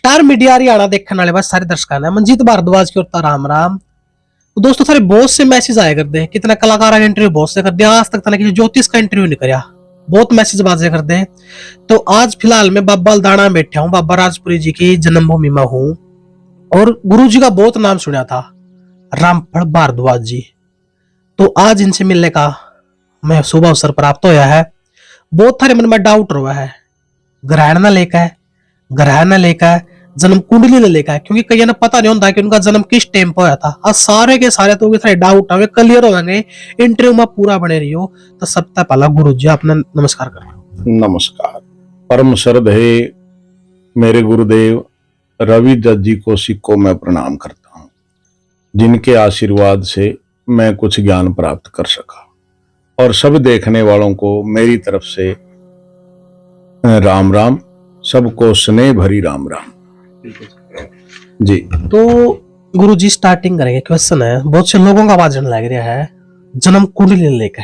नमस्कार मीडिया हरियाणा देखने वाले बस सारे दर्शकों ने मनजीत भारद्वाज की ओर राम राम। तो दोस्तों सारे बहुत से मैसेज आए करते हैं, कितना कलाकार का इंटरव्यू बहुत से कर दिया, आज तक किसी ज्योतिष का इंटरव्यू नहीं कराया, बहुत मैसेज बाजे करते हैं। तो आज फिलहाल मैं बाबा दाना में बैठा हूँ, बाबा राजपुरी जी की जन्मभूमि में हूँ और गुरु जी का बहुत नाम सुना था, रामफल भारद्वाज जी। तो आज इनसे मिलने का मैं शुभ अवसर प्राप्त होया है। बहुत सारे मन में डाउट रहा है, ग्रहण न लेकर जन्म कुंडली ने लेकर, क्योंकि कई ने पता नहीं होता कि उनका जन्म किस टाइम पर होया था। आज सारे के सारे तो सारे डाउट हमें क्लियर हो जाएंगे, इंटरव्यू में पूरा बने रहियो। तो सबसे पहला गुरु जी आपने नमस्कार कर। नमस्कार। परम श्रद्धेय मेरे गुरुदेव रवि दत्त जी कौशिक को मैं प्रणाम करता हूँ, जिनके आशीर्वाद से मैं कुछ ज्ञान प्राप्त कर सका। और सब देखने वालों को मेरी तरफ से राम राम, सबको स्नेह भरी राम राम जी। तो गुरु जी स्टार्टिंग करेंगे, क्वेश्चन है बहुत से लोगों का आवाज लग रहा है जन्म कुंडली लेकर,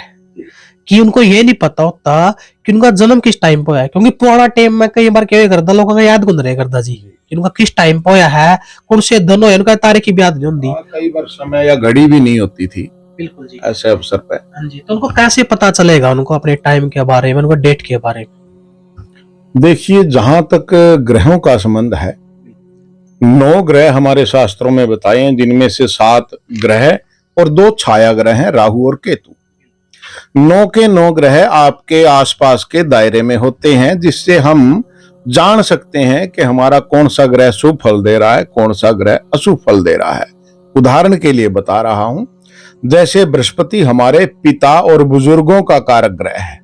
कि उनको ये नहीं पता होता कि उनका जन्म किस टाइम पे है। क्योंकि पुराना टाइम में कई बार क्या करता, लोगों का याद गुंद रहे करता जी कि उनका किस टाइम पे है, कौन से दिन हो, उनका तारीख की याद नहीं होती। कई बार समय या घड़ी भी नहीं होती थी। बिल्कुल जी। ऐसे अवसर पे हाँ जी, तो उनको कैसे पता चलेगा उनको अपने टाइम के बारे में, उनको डेट के बारे में? देखिए, जहां तक ग्रहों का संबंध है, 9 ग्रह हमारे शास्त्रों में बताए हैं, जिनमें से 7 ग्रह और 2 छाया ग्रह हैं, राहु और केतु। 9 के 9 ग्रह आपके आसपास के दायरे में होते हैं, जिससे हम जान सकते हैं कि हमारा कौन सा ग्रह शुभ फल दे रहा है, कौन सा ग्रह अशुभ फल दे रहा है। उदाहरण के लिए बता रहा हूं, जैसे बृहस्पति हमारे पिता और बुजुर्गों का कारक ग्रह है।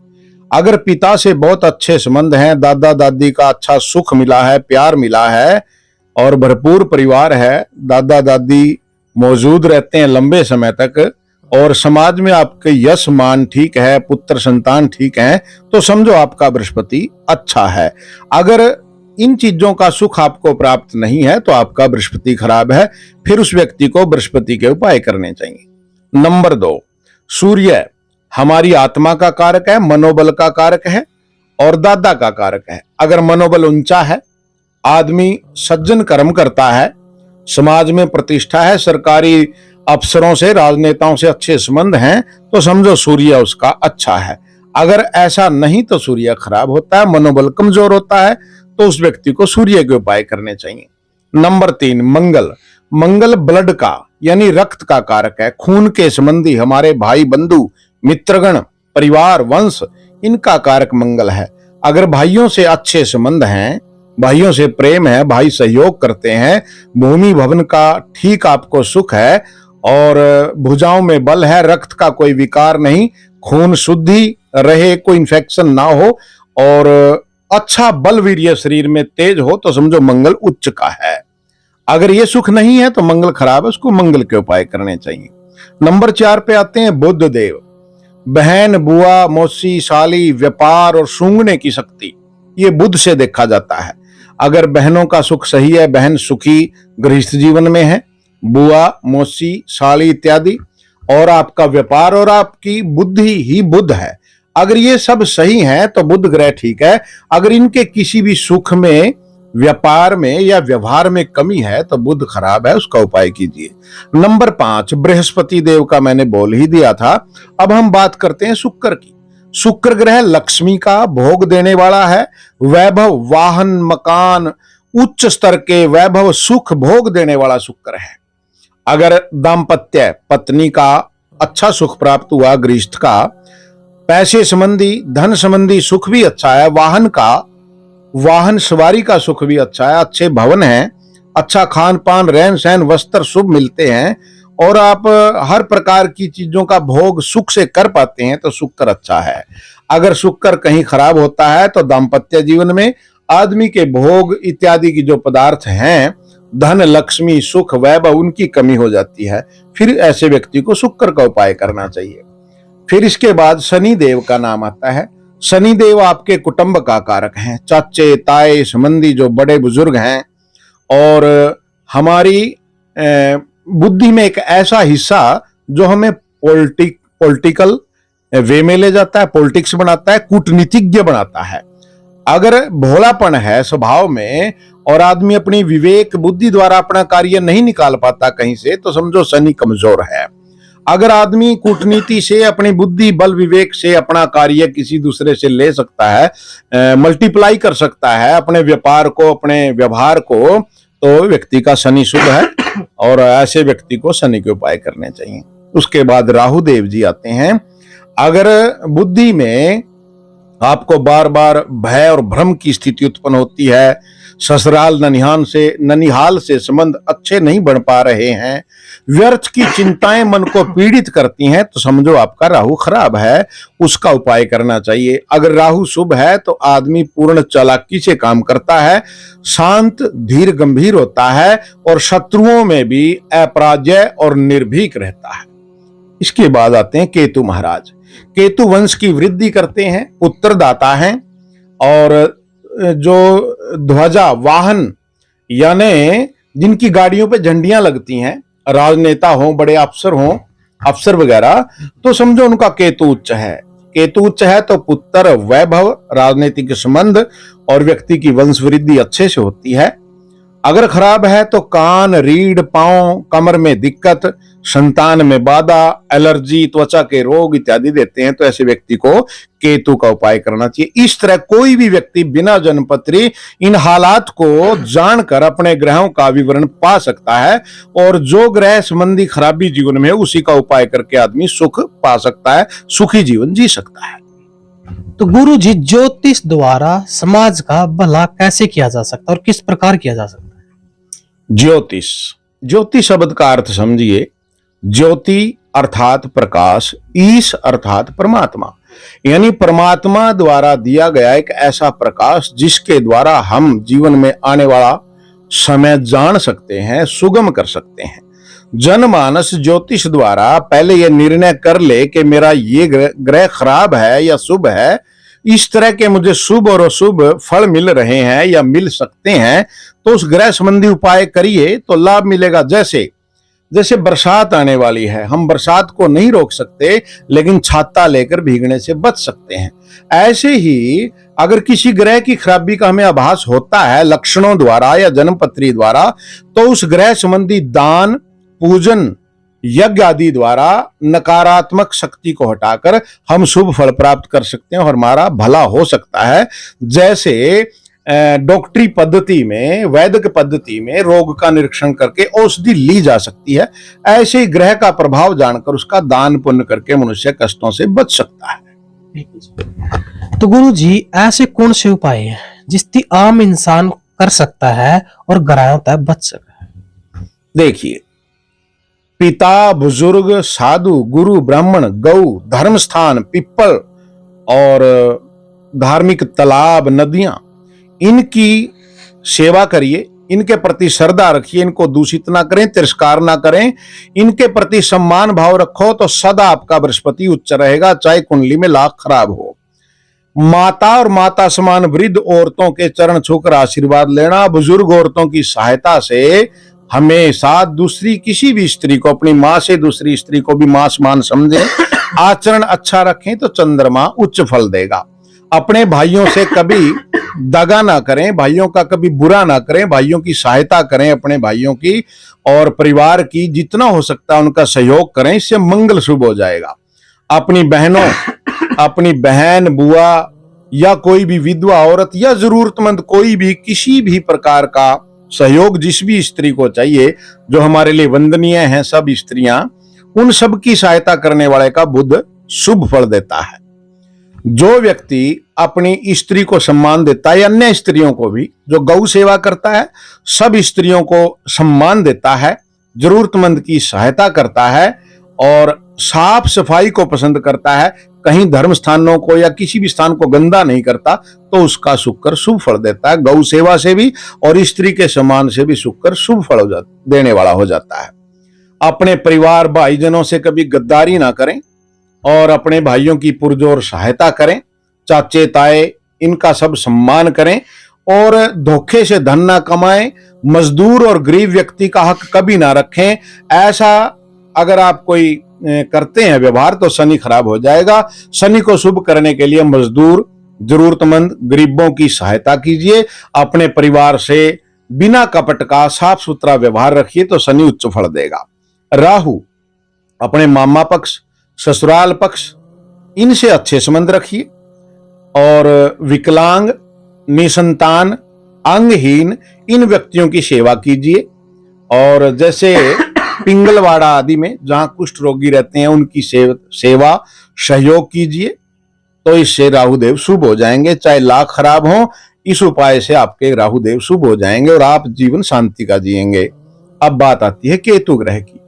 अगर पिता से बहुत अच्छे संबंध हैं, दादा दादी का अच्छा सुख मिला है, प्यार मिला है और भरपूर परिवार है, दादा दादी मौजूद रहते हैं लंबे समय तक, और समाज में आपके यश मान ठीक है, पुत्र संतान ठीक है, तो समझो आपका बृहस्पति अच्छा है। अगर इन चीजों का सुख आपको प्राप्त नहीं है तो आपका बृहस्पति खराब है। फिर उस व्यक्ति को बृहस्पति के उपाय करने चाहिए। नंबर 2, सूर्य हमारी आत्मा का कारक है, मनोबल का कारक है और दादा का कारक है। अगर मनोबल ऊंचा है, आदमी सज्जन कर्म करता है, समाज में प्रतिष्ठा है, सरकारी अफसरों से, राजनेताओं से अच्छे संबंध हैं, तो समझो सूर्य उसका अच्छा है। अगर ऐसा नहीं तो सूर्य खराब होता है, मनोबल कमजोर होता है, तो उस व्यक्ति को सूर्य के उपाय करने चाहिए। नंबर 3, मंगल ब्लड का यानी रक्त का कारक है। खून के संबंधी हमारे भाई बंधु मित्रगण, परिवार, वंश, इनका कारक मंगल है। अगर भाइयों से अच्छे संबंध हैं, भाइयों से प्रेम है, भाई सहयोग करते हैं, भूमि भवन का ठीक आपको सुख है और भुजाओं में बल है, रक्त का कोई विकार नहीं, खून शुद्धि रहे, कोई इन्फेक्शन ना हो और अच्छा बल वीर्य शरीर में तेज हो, तो समझो मंगल उच्च का है। अगर ये सुख नहीं है तो मंगल खराब है, उसको मंगल के उपाय करने चाहिए। नंबर 4 पे आते हैं बुध देव। बहन, बुआ, मौसी, साली, व्यापार और सूंघने की शक्ति, ये बुध से देखा जाता है। अगर बहनों का सुख सही है, बहन सुखी गृहस्थ जीवन में है, बुआ, मौसी, साली इत्यादि, और आपका व्यापार और आपकी बुद्धि ही बुध है, अगर ये सब सही है तो बुध ग्रह ठीक है। अगर इनके किसी भी सुख में, व्यापार में या व्यवहार में कमी है तो बुध खराब है, उसका उपाय कीजिए। नंबर 5, बृहस्पति देव का मैंने बोल ही दिया था। अब हम बात करते हैं शुक्र की। शुक्र ग्रह लक्ष्मी का भोग देने वाला है, वैभव, वाहन, मकान, उच्च स्तर के वैभव, सुख, भोग देने वाला शुक्र है। अगर दाम्पत्य, पत्नी का अच्छा सुख प्राप्त हुआ, गृहस्थ का पैसे संबंधी, धन संबंधी सुख भी अच्छा है, वाहन सवारी का सुख भी अच्छा है, अच्छे भवन हैं, अच्छा खान पान, रहन सहन, वस्त्र शुभ मिलते हैं और आप हर प्रकार की चीजों का भोग सुख से कर पाते हैं, तो शुक्र अच्छा है। अगर शुक्र कहीं खराब होता है तो दाम्पत्य जीवन में आदमी के भोग इत्यादि की जो पदार्थ हैं, धन, लक्ष्मी, सुख, वैभव, उनकी कमी हो जाती है। फिर ऐसे व्यक्ति को शुक्र का उपाय करना चाहिए। फिर इसके बाद शनि देव का नाम आता है। शनि देव आपके कुटुंब का कारक हैं, चाचे, ताए, संबंधी जो बड़े बुजुर्ग हैं, और हमारी बुद्धि में एक ऐसा हिस्सा जो हमें पॉलिटिकल वे में ले जाता है, पॉलिटिक्स बनाता है, कूटनीतिज्ञ बनाता है। अगर भोलापन है स्वभाव में और आदमी अपनी विवेक बुद्धि द्वारा अपना कार्य नहीं निकाल पाता कहीं से, तो समझो शनि कमजोर है। अगर आदमी कूटनीति से, अपनी बुद्धि बल विवेक से अपना कार्य किसी दूसरे से ले सकता है, मल्टीप्लाई कर सकता है अपने व्यापार को, अपने व्यवहार को, तो व्यक्ति का शनि शुभ है और ऐसे व्यक्ति को शनि के उपाय करने चाहिए। उसके बाद राहु देव जी आते हैं। अगर बुद्धि में आपको बार बार भय और भ्रम की स्थिति उत्पन्न होती है, ससुराल ननिहाल से संबंध अच्छे नहीं बन पा रहे हैं, व्यर्थ की चिंताएं मन को पीड़ित करती हैं, तो समझो आपका राहु खराब है, उसका उपाय करना चाहिए। अगर राहु शुभ है तो आदमी पूर्ण चालाकी से काम करता है, शांत धीर गंभीर होता है और शत्रुओं में भी अपराजय और निर्भीक रहता है। इसके बाद आते हैं केतु महाराज। केतु वंश की वृद्धि करते हैं, उत्तरदाता हैं और जो ध्वजा वाहन यानी जिनकी गाड़ियों पे झंडियां लगती हैं, राजनेता हो, बड़े अफसर हो, अफसर वगैरह, तो समझो उनका केतु उच्च है। केतु उच्च है तो पुत्र, वैभव, राजनीतिक संबंध और व्यक्ति की वंश वृद्धि अच्छे से होती है। अगर खराब है तो कान, रीढ़, पांव, कमर में दिक्कत, संतान में बाधा, एलर्जी, त्वचा के रोग इत्यादि देते हैं, तो ऐसे व्यक्ति को केतु का उपाय करना चाहिए। इस तरह कोई भी व्यक्ति बिना जन्मपत्री इन हालात को जानकर अपने ग्रहों का विवरण पा सकता है और जो ग्रह संबंधी खराबी जीवन में है उसी का उपाय करके आदमी सुख पा सकता है, सुखी जीवन जी सकता है। तो गुरु जी, ज्योतिष द्वारा समाज का भला कैसे किया जा सकता है और किस प्रकार किया जा सकता है? ज्योतिष, ज्योति शब्द का अर्थ समझिए। ज्योति अर्थात प्रकाश, ईश अर्थात परमात्मा, यानी परमात्मा द्वारा दिया गया एक ऐसा प्रकाश जिसके द्वारा हम जीवन में आने वाला समय जान सकते हैं, सुगम कर सकते हैं। जनमानस ज्योतिष द्वारा पहले यह निर्णय कर ले कि मेरा ये ग्रह खराब है या शुभ है, इस तरह के मुझे शुभ और अशुभ फल मिल रहे हैं या मिल सकते हैं, तो उस ग्रह संबंधी उपाय करिए तो लाभ मिलेगा। जैसे बरसात आने वाली है, हम बरसात को नहीं रोक सकते लेकिन छाता लेकर भीगने से बच सकते हैं। ऐसे ही अगर किसी ग्रह की खराबी का हमें आभास होता है लक्षणों द्वारा या जन्मपत्री द्वारा, तो उस ग्रह संबंधी दान, पूजन, यज्ञ आदि द्वारा नकारात्मक शक्ति को हटाकर हम शुभ फल प्राप्त कर सकते हैं और हमारा भला हो सकता है। जैसे डॉक्टरी पद्धति में, वैदिक पद्धति में रोग का निरीक्षण करके औषधि ली जा सकती है, ऐसे ही ग्रह का प्रभाव जानकर उसका दान पुण्य करके मनुष्य कष्टों से बच सकता है। तो गुरु जी, ऐसे कौन से उपाय हैं जिसकी आम इंसान कर सकता है और ग्रहों तक बच सकता है? देखिए, पिता, बुजुर्ग, साधु, गुरु, ब्राह्मण, गौ, धर्म स्थान, पिप्पल और धार्मिक तालाब, नदियां, इनकी सेवा करिए, इनके प्रति श्रद्धा रखिए, इनको दूषित ना करें, तिरस्कार ना करें, इनके प्रति सम्मान भाव रखो तो सदा आपका बृहस्पति उच्च रहेगा, चाहे कुंडली में लाख खराब हो। माता और माता समान वृद्ध औरतों के चरण छूकर आशीर्वाद लेना, बुजुर्ग औरतों की सहायता से हमेशा दूसरी किसी भी स्त्री को, अपनी मां से दूसरी स्त्री को भी मां समान समझें, आचरण अच्छा रखें तो चंद्रमा उच्च फल देगा। अपने भाइयों से कभी दगा ना करें, भाइयों का कभी बुरा ना करें, भाइयों की सहायता करें, अपने भाइयों की और परिवार की जितना हो सकता है उनका सहयोग करें, इससे मंगल शुभ हो जाएगा। अपनी बहनों, अपनी बहन, बुआ या कोई भी विधवा औरत या जरूरतमंद कोई भी किसी भी प्रकार का सहयोग जिस भी स्त्री को चाहिए, जो हमारे लिए वंदनीय हैं सब स्त्रियां, उन सब की सहायता करने वाले का बुध शुभ फल देता है। जो व्यक्ति अपनी स्त्री को सम्मान देता है, अन्य स्त्रियों को भी, जो गौ सेवा करता है, सब स्त्रियों को सम्मान देता है, जरूरतमंद की सहायता करता है और साफ सफाई को पसंद करता है, कहीं धर्म स्थानों को या किसी भी स्थान को गंदा नहीं करता, तो उसका शुक्र शुभ फल देता है। गौ सेवा से भी और स्त्री के सम्मान से भी शुक्र शुभ फल देने वाला हो जाता है। अपने परिवार भाईजनों से कभी गद्दारी ना करें और अपने भाइयों की पुरजोर सहायता करें, चाचे ताए इनका सब सम्मान करें और धोखे से धन ना कमाएं, मजदूर और गरीब व्यक्ति का हक कभी ना रखें। ऐसा अगर आप कोई करते हैं व्यवहार तो शनि खराब हो जाएगा। शनि को शुभ करने के लिए मजदूर, जरूरतमंद गरीबों की सहायता कीजिए, अपने परिवार से बिना कपट का साफ सुथरा व्यवहार रखिए तो शनि उच्च फल देगा। राहु, अपने मामा पक्ष, ससुराल पक्ष, इनसे अच्छे संबंध रखिए और विकलांग, निसंतान, अंगहीन इन व्यक्तियों की सेवा कीजिए। और जैसे पिंगलवाड़ा आदि में जहां कुष्ठ रोगी रहते हैं उनकी सेवा सहयोग कीजिए, तो इससे राहुदेव शुभ हो जाएंगे। चाहे लाख खराब हो, इस उपाय से आपके राहुदेव शुभ हो जाएंगे और आप जीवन शांति का जिएंगे। अब बात आती है केतु ग्रह की।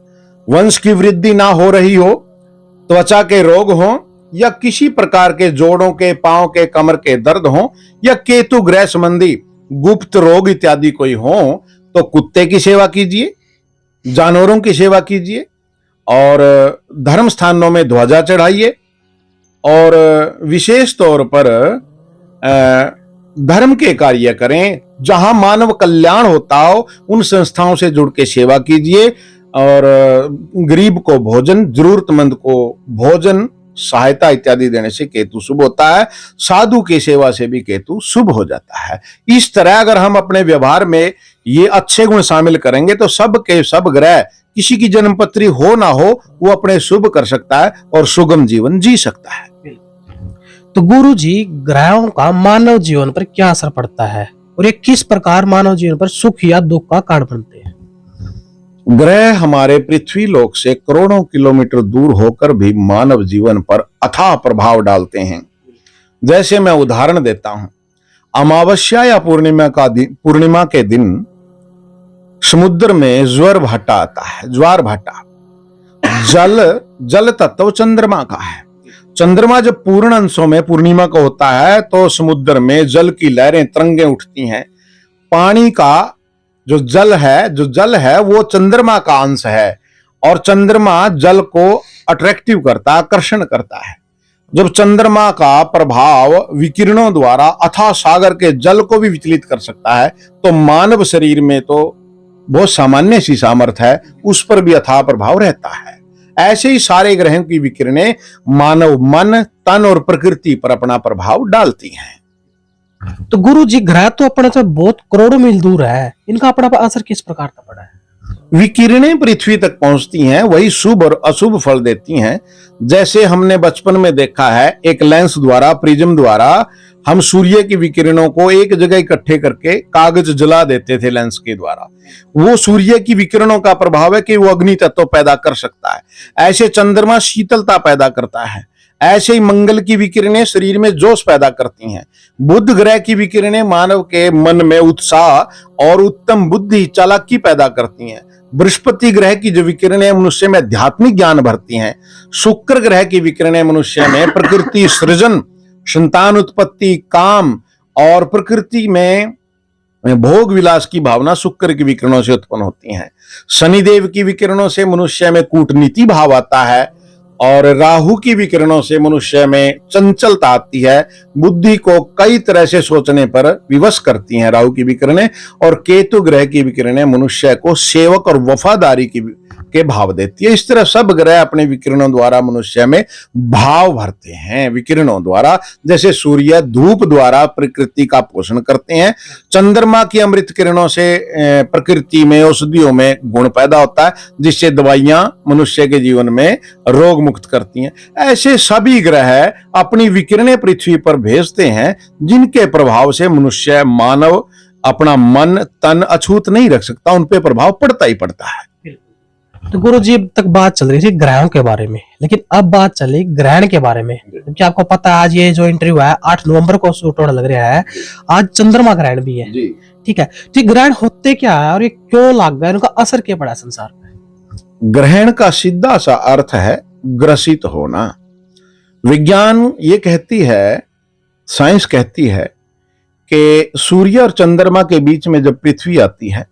वंश की वृद्धि ना हो रही हो, त्वचा के रोग हो या किसी प्रकार के जोड़ों के, पांव के, कमर के दर्द हो या केतु ग्रह संबंधी गुप्त रोग इत्यादि कोई हो, तो कुत्ते की सेवा कीजिए, जानवरों की सेवा कीजिए और धर्म स्थानों में ध्वजा चढ़ाइए और विशेष तौर पर धर्म के कार्य करें। जहां मानव कल्याण होता हो उन संस्थाओं से जुड़ के सेवा कीजिए और गरीब को भोजन, जरूरतमंद को भोजन, सहायता इत्यादि देने से केतु शुभ होता है। साधु की सेवा से भी केतु शुभ हो जाता है। इस तरह अगर हम अपने व्यवहार में ये अच्छे गुण शामिल करेंगे तो सब के सब ग्रह, किसी की जन्मपत्री हो ना हो, वो अपने शुभ कर सकता है और सुगम जीवन जी सकता है। तो गुरु जी, ग्रहों का मानव जीवन पर क्या असर पड़ता है और ये किस प्रकार मानव जीवन पर सुख या दुख का कारण बनते हैं? ग्रह हमारे पृथ्वी लोक से करोड़ों किलोमीटर दूर होकर भी मानव जीवन पर अथाह प्रभाव डालते हैं। जैसे मैं उदाहरण देता हूं, अमावस्या या पूर्णिमा के दिन समुद्र में ज्वार भाटा आता है। ज्वार भाटा जल तत्व चंद्रमा का है। चंद्रमा जब पूर्ण अंशों में पूर्णिमा का होता है तो समुद्र में जल की लहरें, तरंगें उठती हैं। पानी का जो जल है वो चंद्रमा का अंश है और चंद्रमा जल को अट्रैक्टिव करता, आकर्षण करता है। जब चंद्रमा का प्रभाव विकिरणों द्वारा अथाह सागर के जल को भी विचलित कर सकता है, तो मानव शरीर में तो बहुत सामान्य सी सामर्थ्य है, उस पर भी अथाह प्रभाव रहता है। ऐसे ही सारे ग्रहों की विकिरणें मानव मन, तन और प्रकृति पर अपना प्रभाव डालती हैं। तो गुरु जी, ग्रह तो अपने से बहुत करोड़ों मील दूर है, इनका अपना असर किस प्रकार का पड़ा है? विकिरणें पृथ्वी तक पहुंचती हैं, वही शुभ और अशुभ फल देती हैं। जैसे हमने बचपन में देखा है, एक लेंस द्वारा, प्रिज्म द्वारा हम सूर्य की विकिरणों को एक जगह इकट्ठे करके कागज जला देते थे लेंस के द्वारा। वो सूर्य की विकिरणों का प्रभाव है कि वो अग्नि तत्व पैदा कर सकता है। ऐसे चंद्रमा शीतलता पैदा करता है। ऐसे ही मंगल की विकिरणें शरीर में जोश पैदा करती हैं। बुध ग्रह की विकिरणें मानव के मन में उत्साह और उत्तम बुद्धि, चालाकी पैदा करती हैं। बृहस्पति ग्रह की जो विकिरणें मनुष्य में आध्यात्मिक ज्ञान भरती हैं। शुक्र ग्रह की विकिरणें मनुष्य में प्रकृति सृजन, संतान उत्पत्ति, काम और प्रकृति में भोग विलास की भावना शुक्र की विकिरणों से उत्पन्न होती हैं। शनिदेव की विकिरणों से मनुष्य में कूटनीति भाव आता है और राहु की विकिरणों से मनुष्य में चंचलता आती है। बुद्धि को कई तरह से सोचने पर विवश करती हैं राहु की विकिरणें। और केतु ग्रह की विकिरणें मनुष्य को सेवक और वफादारी के भाव देती है। इस तरह सब ग्रह अपने विकिरणों द्वारा मनुष्य में भाव भरते हैं। विकिरणों द्वारा, जैसे सूर्य धूप द्वारा प्रकृति का पोषण करते हैं, चंद्रमा की अमृत किरणों से प्रकृति में, औषधियों में गुण पैदा होता है, जिससे दवाइयां मनुष्य के जीवन में रोग मुक्त करती हैं। ऐसे सभी ग्रह अपनी विकिरणें पृथ्वी पर भेजते हैं, जिनके प्रभाव से मनुष्य, मानव अपना मन, तन अछूत नहीं रख सकता, उन पे प्रभाव पड़ता ही पड़ता है। तो गुरु जी, अब तक बात चल रही थी ग्रहों के बारे में, लेकिन अब बात चली ग्रहण के बारे में। क्योंकि आपको पता है, आज ये जो इंटरव्यू है 8 नवंबर को शूट होने लग रहा है। आज चंद्रमा ग्रहण भी है। ठीक है, तो ग्रहण होते क्या है और ये क्यों लग गए, उनका असर क्या पड़ा संसार पे? ग्रहण का सीधा सा अर्थ है ग्रसित होना। विज्ञान ये कहती है, साइंस कहती है कि सूर्य और चंद्रमा के बीच में जब पृथ्वी आती है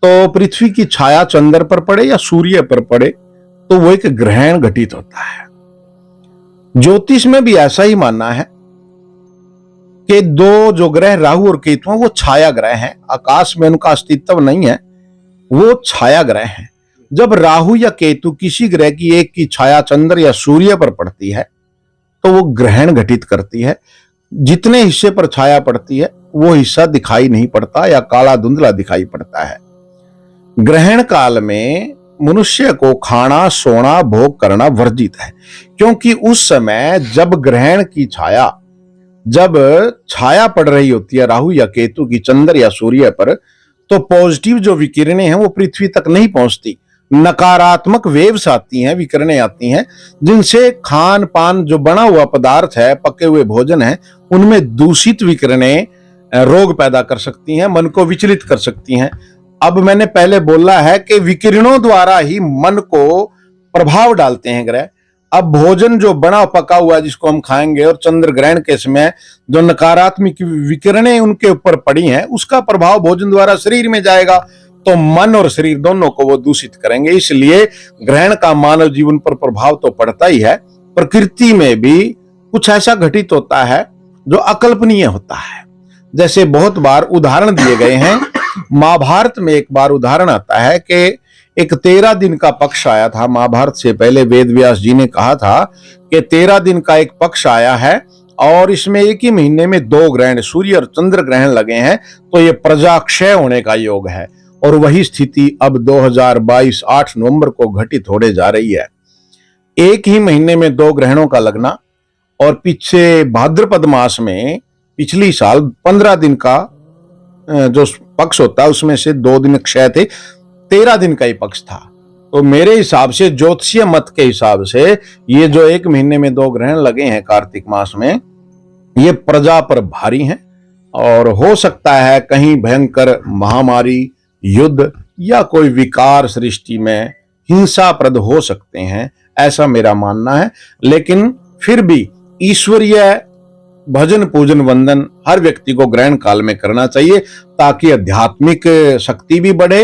तो पृथ्वी की छाया चंद्र पर पड़े या सूर्य पर पड़े तो वो एक ग्रहण घटित होता है। ज्योतिष में भी ऐसा ही मानना है कि दो जो ग्रह राहु और केतु वो छाया ग्रह हैं, आकाश में उनका अस्तित्व नहीं है, वो छाया ग्रह हैं। जब राहु या केतु किसी ग्रह की एक की छाया चंद्र या सूर्य पर पड़ती है तो वो ग्रहण घटित करती है। जितने हिस्से पर छाया पड़ती है वो हिस्सा दिखाई नहीं पड़ता या काला धुंधला दिखाई पड़ता है। ग्रहण काल में मनुष्य को खाना, सोना, भोग करना वर्जित है, क्योंकि उस समय जब छाया पड़ रही होती है राहु या केतु की चंद्र या सूर्य पर, तो पॉजिटिव जो विकिरणें हैं वो पृथ्वी तक नहीं पहुंचती। नकारात्मक वेव्स आती हैं, विकिरणें आती हैं, जिनसे खान पान जो बना हुआ पदार्थ है, पके हुए भोजन है, उनमें दूषित विकिरणें रोग पैदा कर सकती हैं, मन को विचलित कर सकती हैं। अब मैंने पहले बोला है कि विकिरणों द्वारा ही मन को प्रभाव डालते हैं ग्रह। अब भोजन जो बना पका हुआ है जिसको हम खाएंगे, और चंद्र ग्रहण के समय जो नकारात्मक विकिरणें उनके ऊपर पड़ी हैं, उसका प्रभाव भोजन द्वारा शरीर में जाएगा, तो मन और शरीर दोनों को वो दूषित करेंगे। इसलिए ग्रहण का मानव जीवन पर प्रभाव तो पड़ता ही है। प्रकृति में भी कुछ ऐसा घटित होता है जो अकल्पनीय होता है। जैसे बहुत बार उदाहरण दिए गए हैं। महाभारत में एक बार उदाहरण आता है कि एक 13 दिन का पक्ष आया था। महाभारत से पहले वेद व्यास जी ने कहा था कि 13 दिन का एक पक्ष आया है और इसमें एक ही महीने में 2 ग्रहण, सूर्य और चंद्र ग्रहण लगे हैं, तो ये प्रजाक्षय होने का योग है। और वही स्थिति अब 2022 8 नवंबर को घटित होने जा रही है। एक ही महीने में 2 ग्रहणों का लगना, और पीछे भाद्रपद मास में पिछली साल 15 दिन का जो पक्ष होता है उसमें से 2 दिन क्षय थे, 13 दिन का ही पक्ष था। तो मेरे हिसाब से, ज्योतिषीय मत के हिसाब से, ये जो एक महीने में 2 ग्रहण लगे हैं कार्तिक मास में, ये प्रजा पर भारी हैं और हो सकता है कहीं भयंकर महामारी, युद्ध या कोई विकार सृष्टि में हिंसाप्रद हो सकते हैं, ऐसा मेरा मानना है। लेकिन फिर भी ईश्वरीय भजन, पूजन, वंदन हर व्यक्ति को ग्रहण काल में करना चाहिए, ताकि आध्यात्मिक शक्ति भी बढ़े,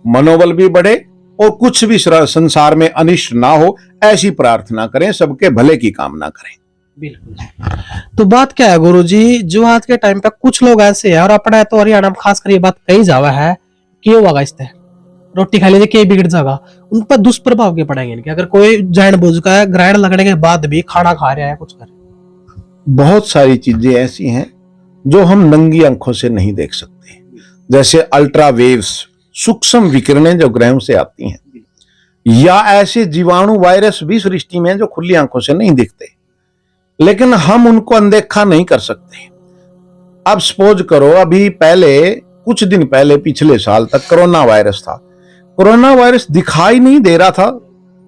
मनोबल भी बढ़े और कुछ भी संसार में अनिष्ट ना हो, ऐसी प्रार्थना करें, सबके भले की कामना करें। बिल्कुल। तो बात क्या है गुरुजी, जो आज के टाइम पे कुछ लोग ऐसे हैं, और अपना तो हरियाणा में खासकर ये बात कही जावा है कि होगा इससे रोटी खा लीजिए के बिगड़ जाएगा, उन पर दुष्प्रभाव के पड़ेंगे इनके। अगर कोई जानबूझ का ग्रहण लगने के बाद भी खाना खा रहा है, कुछ कर, बहुत सारी चीजें ऐसी हैं जो हम नंगी आंखों से नहीं देख सकते, जैसे अल्ट्रा वेव्स, सूक्ष्म विकिरणें जो ग्रहों से आती हैं, या ऐसे जीवाणु, वायरस भी सृष्टि में जो खुली आंखों से नहीं दिखते, लेकिन हम उनको अनदेखा नहीं कर सकते। अब सपोज करो, अभी पहले कुछ दिन पहले पिछले साल तक कोरोना वायरस था। कोरोना वायरस दिखाई नहीं दे रहा था,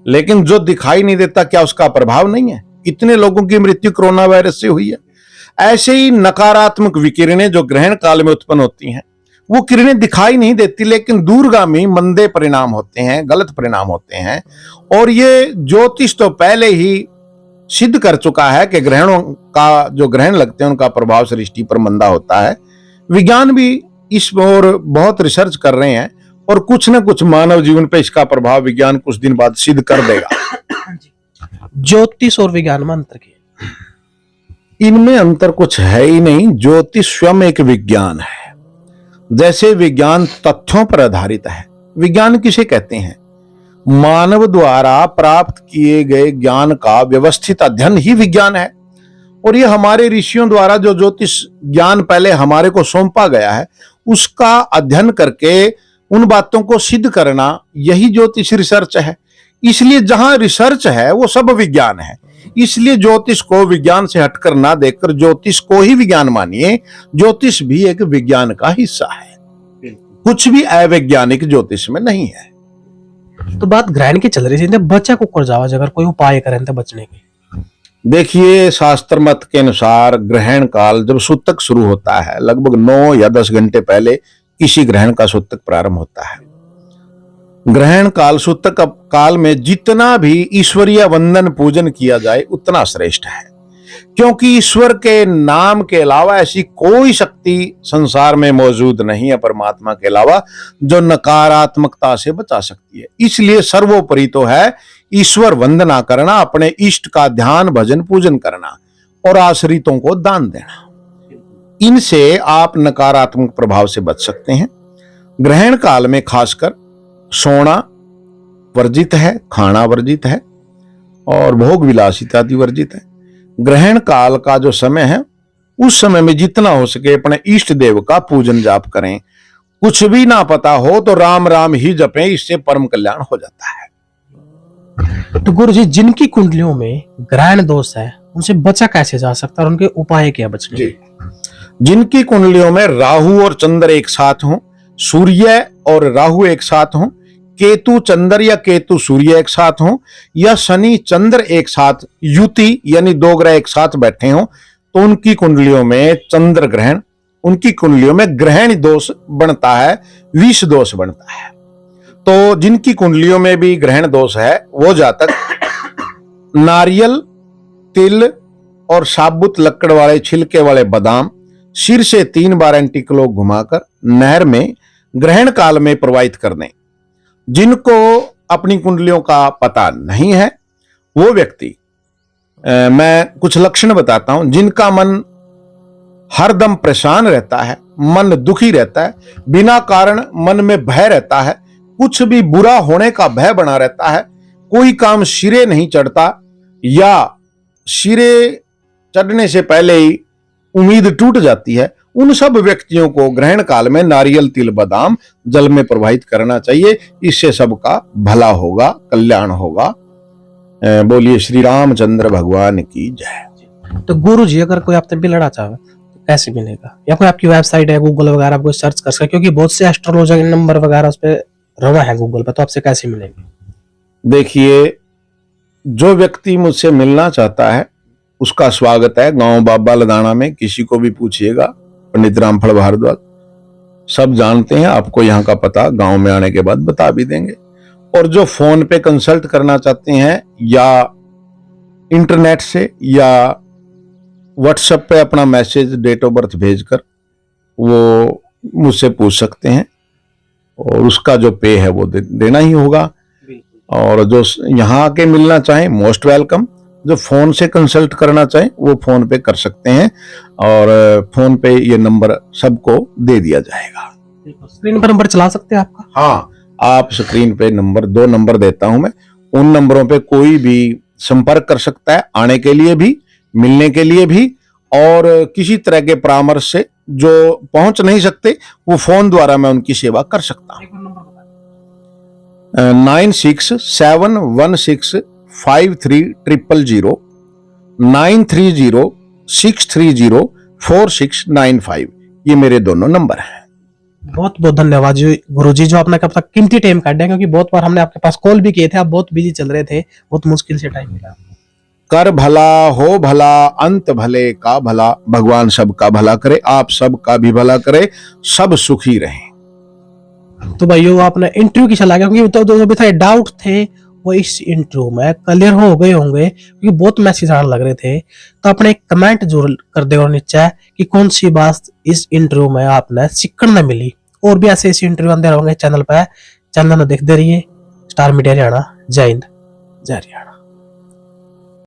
लेकिन जो दिखाई नहीं देता क्या उसका प्रभाव नहीं है? इतने लोगों की मृत्यु कोरोना वायरस से हुई है। ऐसे ही नकारात्मक विकिरणें जो ग्रहण काल में उत्पन्न होती हैं, वो किरणें दिखाई नहीं देती, लेकिन दूरगामी मंदे परिणाम होते हैं, गलत परिणाम होते हैं। और ये ज्योतिष तो पहले ही सिद्ध कर चुका है कि ग्रहणों का, जो ग्रहण लगते हैं उनका प्रभाव सृष्टि पर मंदा होता है। विज्ञान भी इस ओर बहुत रिसर्च कर रहे हैं और कुछ न कुछ मानव जीवन पे इसका प्रभाव विज्ञान कुछ दिन बाद सिद्ध कर देगा। ज्योतिष और विज्ञान में अंतर क्या? इनमें अंतर कुछ है ही नहीं। ज्योतिष स्वयं एक विज्ञान है। जैसे विज्ञान तथ्यों पर आधारित है। विज्ञान किसे कहते हैं? मानव द्वारा प्राप्त किए गए ज्ञान का व्यवस्थित अध्ययन ही विज्ञान है। और ये हमारे ऋषियों द्वारा जो ज्योतिष ज्ञान पहले हमारे को सौंपा गया है, उसका अध्ययन करके उन बातों को सिद्ध करना, यही ज्योतिष रिसर्च है। इसलिए जहां रिसर्च है वो सब विज्ञान है। इसलिए ज्योतिष को विज्ञान से हटकर ना देखकर ज्योतिष को ही विज्ञान मानिए। ज्योतिष भी एक विज्ञान का हिस्सा है, कुछ भी अवैज्ञानिक ज्योतिष में नहीं है। तो बात ग्रहण की चल रही थी, बच्चा को कर जावा, अगर कोई उपाय करें तो बचने के। देखिए, शास्त्र मत के अनुसार ग्रहण काल जब सूतक शुरू होता है, लगभग 9 या 10 घंटे पहले किसी ग्रहण का सूतक प्रारंभ होता है। ग्रहण काल, सूतक काल में जितना भी ईश्वरीय वंदन पूजन किया जाए उतना श्रेष्ठ है, क्योंकि ईश्वर के नाम के अलावा ऐसी कोई शक्ति संसार में मौजूद नहीं है, परमात्मा के अलावा, जो नकारात्मकता से बचा सकती है। इसलिए सर्वोपरि तो है ईश्वर वंदना करना, अपने इष्ट का ध्यान, भजन, पूजन करना और आश्रितों को दान देना। इनसे आप नकारात्मक प्रभाव से बच सकते हैं। ग्रहण काल में खासकर सोना वर्जित है, खाना वर्जित है और भोग विलास इत्यादि वर्जित है। ग्रहण काल का जो समय है उस समय में जितना हो सके अपने इष्ट देव का पूजन जाप करें। कुछ भी ना पता हो तो राम राम ही जपें, इससे परम कल्याण हो जाता है। तो गुरु जी, जिनकी कुंडलियों में ग्रहण दोष है उनसे बचा कैसे जा सकता है और उनके उपाय क्या बचने के? जिनकी कुंडलियों में राहु और चंद्र एक साथ हों, सूर्य और राहु एक साथ हों, केतु चंद्र या केतु सूर्य एक साथ हों, या शनि चंद्र एक साथ युति यानी दो ग्रह एक साथ बैठे हों, तो उनकी कुंडलियों में चंद्र ग्रहण, उनकी कुंडलियों में ग्रहण दोष बनता है, विष दोष बनता है। तो जिनकी कुंडलियों में भी ग्रहण दोष है वो जातक नारियल, तिल और साबुत लकड़ वाले छिलके वाले बादाम सिर से 3 बार एंटीक्लॉक घुमाकर नहर में ग्रहण काल में प्रवाहित कर दें। जिनको अपनी कुंडलियों का पता नहीं है वो व्यक्ति, मैं कुछ लक्षण बताता हूं। जिनका मन हरदम परेशान रहता है, मन दुखी रहता है, बिना कारण मन में भय रहता है, कुछ भी बुरा होने का भय बना रहता है, कोई काम सिरे नहीं चढ़ता या सिरे चढ़ने से पहले ही उम्मीद टूट जाती है, उन सब व्यक्तियों को ग्रहण काल में नारियल, तिल, बादाम जल में प्रवाहित करना चाहिए। इससे सबका भला होगा, कल्याण होगा। बोलिए श्री रामचंद्र भगवान की जय। तो गुरु जी, अगर कोई आपसे मिलना चाहे तो कैसे मिलेगा? या कोई आपकी वेबसाइट है, गूगल वगैरह, आप कोई सर्च कर सकते? क्योंकि बहुत से एस्ट्रोलॉजर के नंबर वगैरह उस पर रवा है गूगल पे, तो आपसे कैसे मिलेंगे? देखिए, जो व्यक्ति मुझसे मिलना चाहता है उसका स्वागत है। गांव बाबा लदाना में किसी को भी पूछिएगा, पंडित रामफल भारद्वाज सब जानते हैं। आपको यहाँ का पता गांव में आने के बाद बता भी देंगे। और जो फोन पे कंसल्ट करना चाहते हैं या इंटरनेट से या व्हाट्सएप पे अपना मैसेज, डेट ऑफ बर्थ भेजकर वो मुझसे पूछ सकते हैं, और उसका जो पे है वो देना ही होगा। और जो यहाँ आके मिलना चाहें मोस्ट वेलकम। जो फोन से कंसल्ट करना चाहें वो फोन पे कर सकते हैं, और फोन पे ये नंबर सबको दे दिया जाएगा। स्क्रीन पर नंबर चला सकते हैं आपका? हाँ, आप स्क्रीन पे नंबर, 2 नंबर देता हूं मैं, उन नंबरों पे कोई भी संपर्क कर सकता है, आने के लिए भी, मिलने के लिए भी, और किसी तरह के परामर्श से जो पहुंच नहीं सकते वो फोन द्वारा मैं उनकी सेवा कर सकता हूं। 9671653000, 9306304695, ये मेरे दोनों नंबर हैं। बहुत बहुत धन्यवाद जी गुरु जी, जो आपने कब तक कीमती टाइम काटा, क्योंकि बहुत बार हमने आपके पास कॉल भी किए थे, आप बहुत बिजी चल रहे थे, बहुत मुश्किल से टाइम मिला। कर भला हो भला, अंत भले का भला, भगवान सबका भला करे, आप सबका भी भला करे, सब सुखी रहें। तो भाइयों, आपने इंटरव्यू की सलाह, क्योंकि तो जो भी था डाउट थे वो इस इंटरव्यू में क्लियर हो गए होंगे, क्योंकि बहुत मैसेज आने लग रहे थे। तो अपने कमेंट जरूर कर देगा नीचे कि कौन सी बात इस इंटरव्यू में आपने सीखने मिली। और भी ऐसे इंटरव्यू आते रहेंगे चैनल पर, चैनल में देखते रहिए। Star media Haryana. जय हिंद, जय हरियाणा।